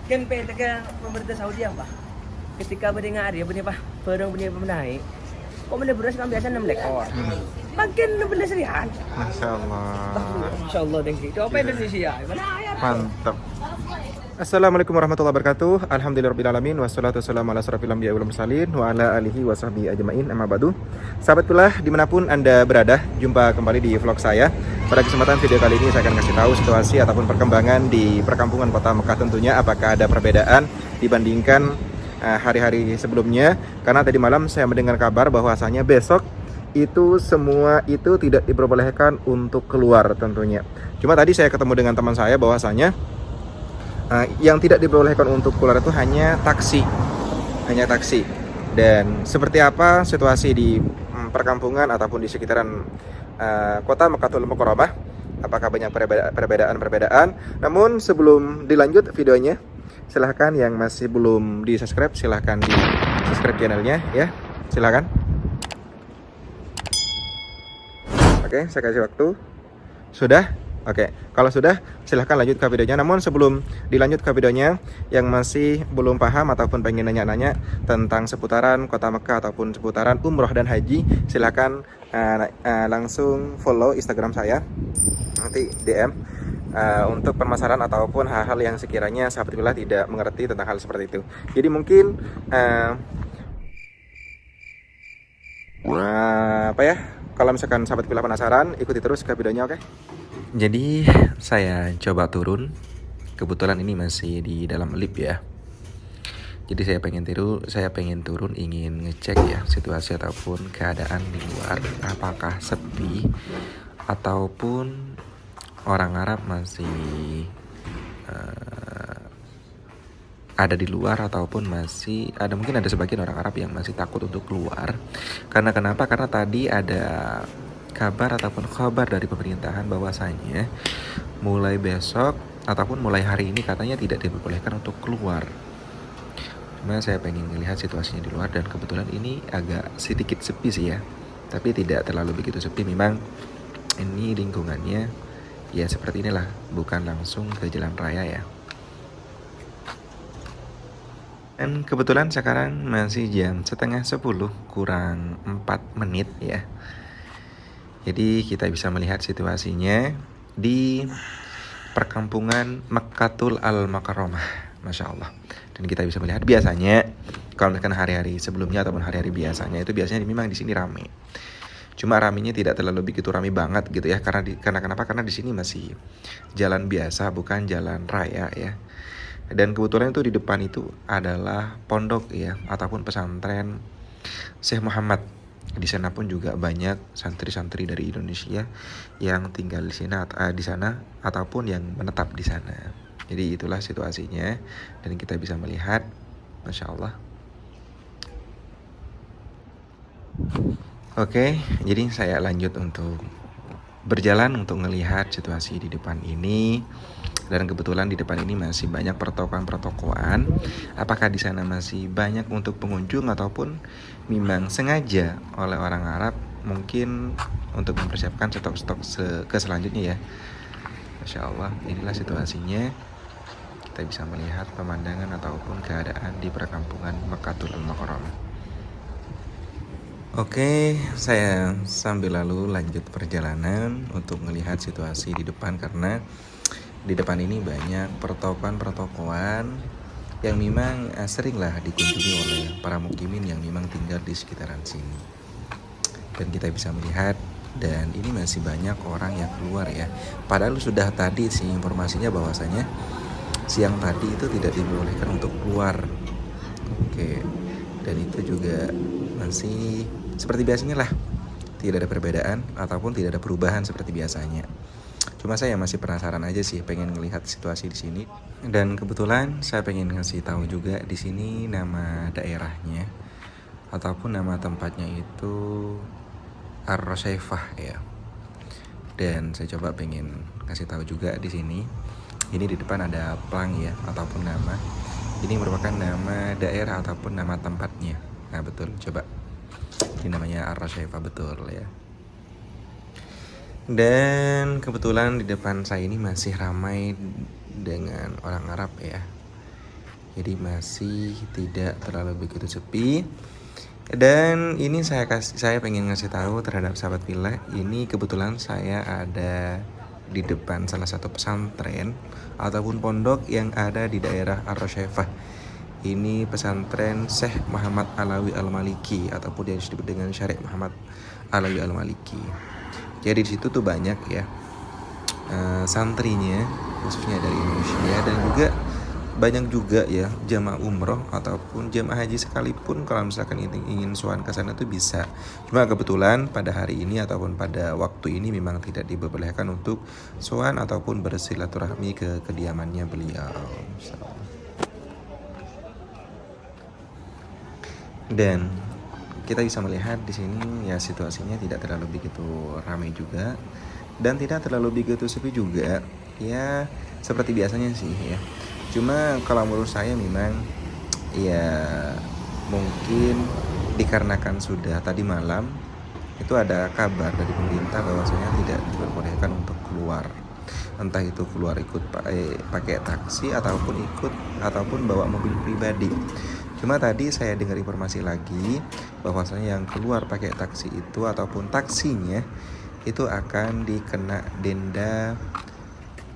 Kan PTK pemerintah Saudi apa? Ketika mendengar dia punya apa? Perang punya naik. Kok benda beras kan biasa 6 ekor. Makin 16 rian. Masya Allah. Masya Allah dengki. Itu apa Indonesia? Mana ayat? Mantap. Assalamualaikum warahmatullahi wabarakatuh. Alhamdulillahirabbil wassalatu wassalamu ala asrofil anbiya'i wal mursalin wa ala alihi wa sahbihi ajmain. Amma ba'du. Sahabat Pilah dimanapun Anda berada, jumpa kembali di vlog saya. Pada kesempatan video kali ini saya akan kasih tahu situasi ataupun perkembangan di perkampungan Kota Mekah tentunya, apakah ada perbedaan dibandingkan hari-hari sebelumnya. Karena tadi malam saya mendengar kabar bahwasanya besok itu semua itu tidak diperbolehkan untuk keluar tentunya. Cuma tadi saya ketemu dengan teman saya bahwasanya yang tidak diperbolehkan untuk keluar itu hanya taksi. Dan seperti apa situasi di perkampungan ataupun di sekitaran kota Mekahul Mukarramah? Apakah banyak perbedaan? Namun sebelum dilanjut videonya, silahkan yang masih belum di subscribe, silahkan di subscribe channelnya ya. Silahkan. Oke, saya kasih waktu. Sudah? Oke, kalau sudah silahkan lanjut ke videonya. Namun sebelum dilanjut ke videonya, yang masih belum paham ataupun pengen nanya-nanya tentang seputaran Kota Mekah ataupun seputaran umroh dan haji, silahkan langsung follow Instagram saya, nanti DM untuk permasalahan ataupun hal-hal yang sekiranya sahabat Pilah tidak mengerti tentang hal seperti itu. Jadi mungkin kalau misalkan sahabat Pilah penasaran, ikuti terus ke videonya, oke? Jadi saya coba turun. Kebetulan ini masih di dalam lift ya. Jadi saya pengen turun, ingin ngecek ya situasi ataupun keadaan di luar, apakah sepi ataupun orang Arab masih ada di luar, ataupun masih ada, mungkin ada sebagian orang Arab yang masih takut untuk keluar. Karena kenapa? Karena tadi ada kabar ataupun kabar dari pemerintahan bahwasanya mulai besok ataupun mulai hari ini katanya tidak diperbolehkan untuk keluar. Cuma saya pengen melihat situasinya di luar, dan kebetulan ini agak sedikit sepi sih ya, tapi tidak terlalu begitu sepi. Memang ini lingkungannya ya seperti inilah, bukan langsung ke jalan raya ya. Dan kebetulan sekarang masih jam setengah 10 kurang 4 menit ya. Jadi kita bisa melihat situasinya di perkampungan Mekahul Mukarramah, Masya Allah. Dan kita bisa melihat biasanya kalau misalkan hari-hari sebelumnya ataupun hari-hari biasanya itu biasanya memang di sini ramai. Cuma ramenya tidak terlalu begitu ramai banget gitu ya, karena kenapa? Karena di sini masih jalan biasa, bukan jalan raya ya. Dan kebetulan itu di depan itu adalah pondok ya, ataupun pesantren Syekh Muhammad. Di sana pun juga banyak santri-santri dari Indonesia yang tinggal di sana ataupun yang menetap di sana. Jadi itulah situasinya, dan kita bisa melihat, Masya Allah. Oke, jadi saya lanjut untuk berjalan untuk melihat situasi di depan ini. Dan kebetulan di depan ini masih banyak pertokoan. Apakah di sana masih banyak untuk pengunjung ataupun memang sengaja oleh orang Arab mungkin untuk mempersiapkan stok-stok ke selanjutnya ya. Masya Allah, inilah situasinya. Kita bisa melihat pemandangan ataupun keadaan di perkampungan Mekahul Mukarramah. Oke, saya sambil lalu lanjut perjalanan untuk melihat situasi di depan, karena di depan ini banyak pertokoan yang memang seringlah dikunjungi oleh para mukimin yang memang tinggal di sekitaran sini. Dan kita bisa melihat, dan ini masih banyak orang yang keluar ya. Padahal sudah tadi sih informasinya bahwasanya siang tadi itu tidak dibolehkan untuk keluar. Oke, dan itu juga masih seperti biasanya lah, tidak ada perbedaan ataupun tidak ada perubahan seperti biasanya. Cuma saya masih penasaran aja sih, pengen ngelihat situasi di sini. Dan kebetulan saya pengen ngasih tahu juga di sini nama daerahnya ataupun nama tempatnya itu Ar-Rosaifah ya. Dan saya coba pengen kasih tahu juga di sini. Ini di depan ada pelangi ya, ataupun nama. Ini merupakan nama daerah ataupun nama tempatnya. Nah betul, coba. Ini namanya Ar-Rosaifah betul ya. Dan kebetulan di depan saya ini masih ramai dengan orang Arab ya. Jadi masih tidak terlalu begitu sepi. Dan ini saya pengen ngasih tahu terhadap sahabat villa. Ini kebetulan saya ada di depan salah satu pesantren ataupun pondok yang ada di daerah Ar-Rasyafah. Ini pesantren Syekh Muhammad Alawi Al-Maliki ataupun yang disebut dengan Syarif Muhammad Alawi Al-Maliki. Jadi di situ tuh banyak ya santrinya, khususnya dari Indonesia, dan juga banyak juga ya jamaah umroh ataupun jamaah haji sekalipun kalau misalkan ingin sowan ke sana tuh bisa. Cuma kebetulan pada hari ini ataupun pada waktu ini memang tidak diperbolehkan untuk sowan ataupun bersilaturahmi ke kediamannya beliau. Dan kita bisa melihat di sini ya situasinya tidak terlalu begitu ramai juga dan tidak terlalu begitu sepi juga. Ya seperti biasanya sih ya. Cuma kalau menurut saya memang ya mungkin dikarenakan sudah tadi malam itu ada kabar dari pemerintah bahwasanya tidak diperbolehkan untuk keluar. Entah itu keluar ikut pakai taksi ataupun bawa mobil pribadi. Cuma tadi saya dengar informasi lagi bahwasanya yang keluar pakai taksi itu ataupun taksinya itu akan dikena denda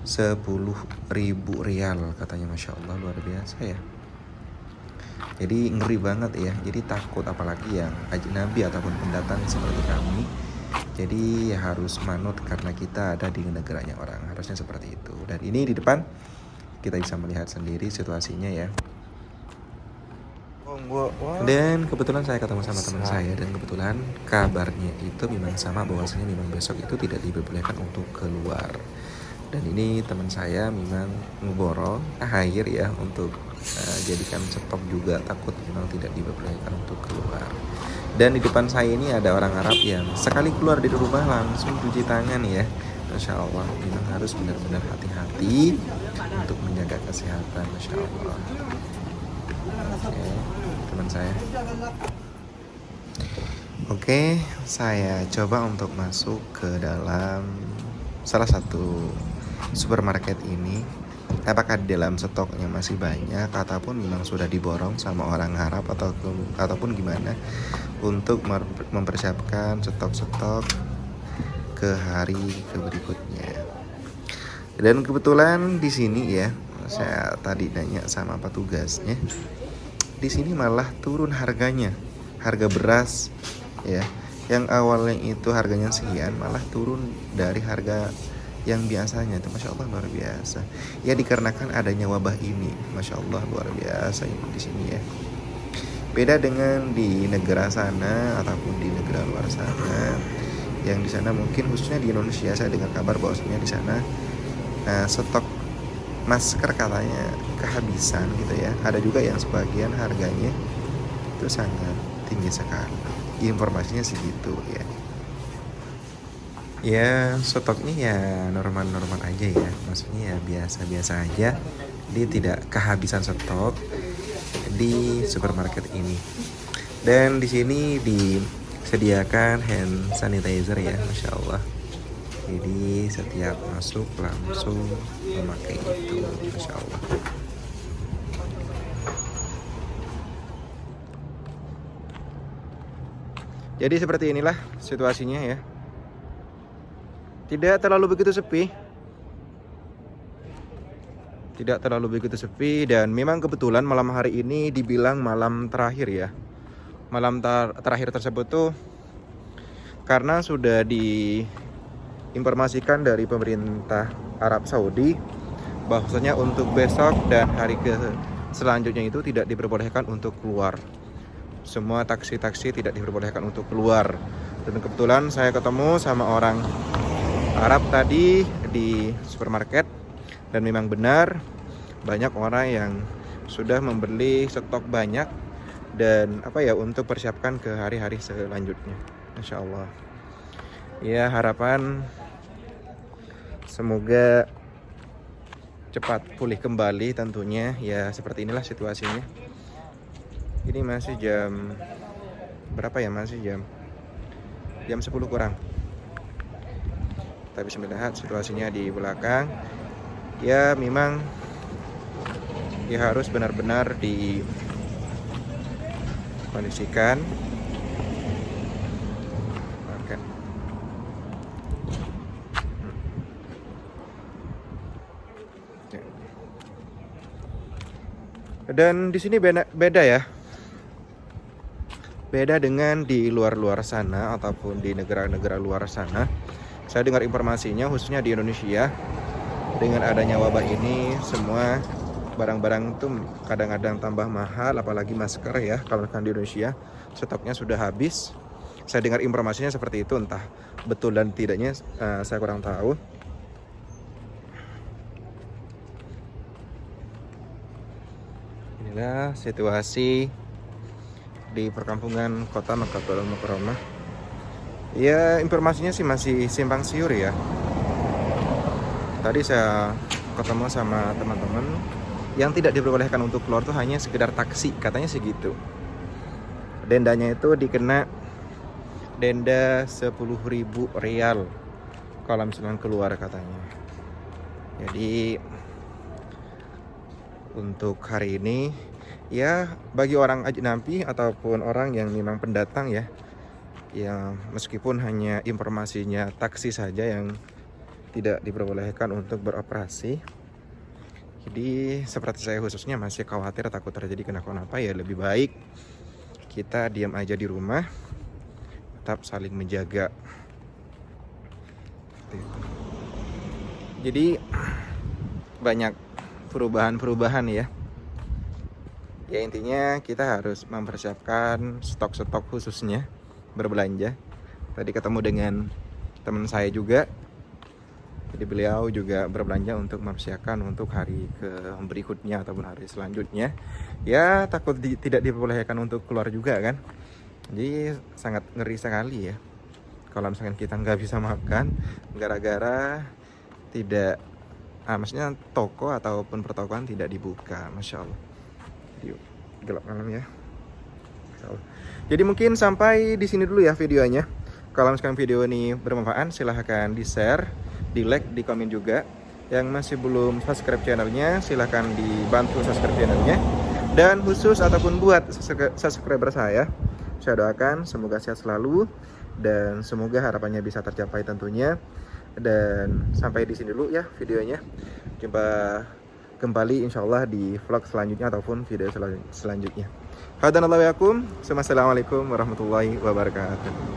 10.000 rial katanya. Masya Allah, luar biasa ya. Jadi ngeri banget ya. Jadi takut apalagi yang ajnabi ataupun pendatang seperti kami. Jadi ya harus manut karena kita ada di negaranya orang. Harusnya seperti itu. Dan ini di depan kita bisa melihat sendiri situasinya ya. Dan kebetulan saya ketemu sama teman saya dan kebetulan kabarnya itu memang sama bahwasanya memang besok itu tidak diperbolehkan untuk keluar. Dan ini teman saya memang ngeborong air ya untuk jadikan stok juga, takut memang tidak diperbolehkan untuk keluar. Dan di depan saya ini ada orang Arab yang sekali keluar dari rumah langsung cuci tangan ya. Masya Allah, memang harus benar-benar hati-hati untuk menjaga kesehatan. Masya Allah. Oke, teman saya. Oke, saya coba untuk masuk ke dalam salah satu supermarket ini. Apakah di dalam stoknya masih banyak ataupun memang sudah diborong sama orang Arab ataupun gimana untuk mempersiapkan stok-stok ke hari berikutnya. Dan kebetulan di sini ya, saya tadi nanya sama petugasnya, di sini malah turun harganya. Harga beras ya, yang awalnya itu harganya sekian malah turun dari harga yang biasanya. Itu Masya Allah luar biasa ya, dikarenakan adanya wabah ini. Masya Allah luar biasa di sini ya. Beda dengan di negara sana ataupun di negara luar sana, yang di sana mungkin khususnya di Indonesia saya dengar kabar bahwasanya di sana stok masker katanya kehabisan gitu ya. Ada juga yang sebagian harganya itu sangat tinggi sekali. Informasinya segitu ya. Ya stoknya ya normal-normal aja ya, maksudnya ya biasa-biasa aja. Dia tidak kehabisan stok di supermarket ini. Dan di sini disediakan hand sanitizer ya, Masya Allah. Jadi setiap masuk langsung memakai itu, Masya Allah. Jadi seperti inilah situasinya ya. Tidak terlalu begitu sepi. Tidak terlalu begitu sepi dan memang kebetulan malam hari ini dibilang malam terakhir ya. Malam terakhir tersebut tuh karena sudah diinformasikan dari pemerintah Arab Saudi bahwasanya untuk besok dan hari selanjutnya itu tidak diperbolehkan untuk keluar. Semua taksi-taksi tidak diperbolehkan untuk keluar. Dan kebetulan saya ketemu sama orang Arab tadi di supermarket dan memang benar banyak orang yang sudah membeli stok banyak dan untuk persiapkan ke hari-hari selanjutnya. Insya Allah ya, harapan semoga cepat pulih kembali tentunya ya. Seperti inilah situasinya. Ini masih jam berapa ya, masih jam 10 kurang. Kita bisa melihat situasinya di belakang. Ya memang Ya harus benar-benar dikondisikan. Oke. Dan di sini beda ya. Beda dengan di luar-luar sana ataupun di negara-negara luar sana. Saya dengar informasinya khususnya di Indonesia, dengan adanya wabah ini semua barang-barang itu kadang-kadang tambah mahal, apalagi masker ya. Kalau kan di Indonesia stoknya sudah habis. Saya dengar informasinya seperti itu, entah betul dan tidaknya saya kurang tahu. Inilah situasi di perkampungan kota Makkatul Mukarramah. Ya, informasinya sih masih simpang siur ya. Tadi saya ketemu sama teman-teman yang tidak diperbolehkan untuk keluar tuh hanya sekedar taksi, katanya segitu. Dendanya itu dikena denda 10.000 rial kalau misalnya keluar katanya. Jadi untuk hari ini ya bagi orang ajnabi ataupun orang yang memang pendatang ya, yang meskipun hanya informasinya taksi saja yang tidak diperbolehkan untuk beroperasi. Jadi seperti saya khususnya masih khawatir takut terjadi kenapa-napa, ya lebih baik kita diam aja di rumah, tetap saling menjaga. Jadi banyak perubahan-perubahan ya. Ya intinya kita harus mempersiapkan stok-stok khususnya berbelanja. Tadi ketemu dengan teman saya juga. Jadi beliau juga berbelanja untuk mempersiapkan untuk hari berikutnya ataupun hari selanjutnya. Ya takut tidak diperbolehkan untuk keluar juga kan. Jadi sangat ngeri sekali ya kalau misalkan kita nggak bisa makan gara-gara tidak maksudnya toko ataupun pertokoan tidak dibuka. Masya Allah. Jadi gelap malam ya. Jadi mungkin sampai di sini dulu ya videonya. Kalau misalkan video ini bermanfaat, silahkan di share, di like, di komen juga. Yang masih belum subscribe channelnya, silahkan dibantu subscribe channelnya. Dan khusus ataupun buat subscriber saya doakan semoga sehat selalu dan semoga harapannya bisa tercapai tentunya. Dan sampai di sini dulu ya videonya. Jumpa kembali insyaallah di vlog selanjutnya ataupun video selanjutnya. Assalamualaikum warahmatullahi wabarakatuh.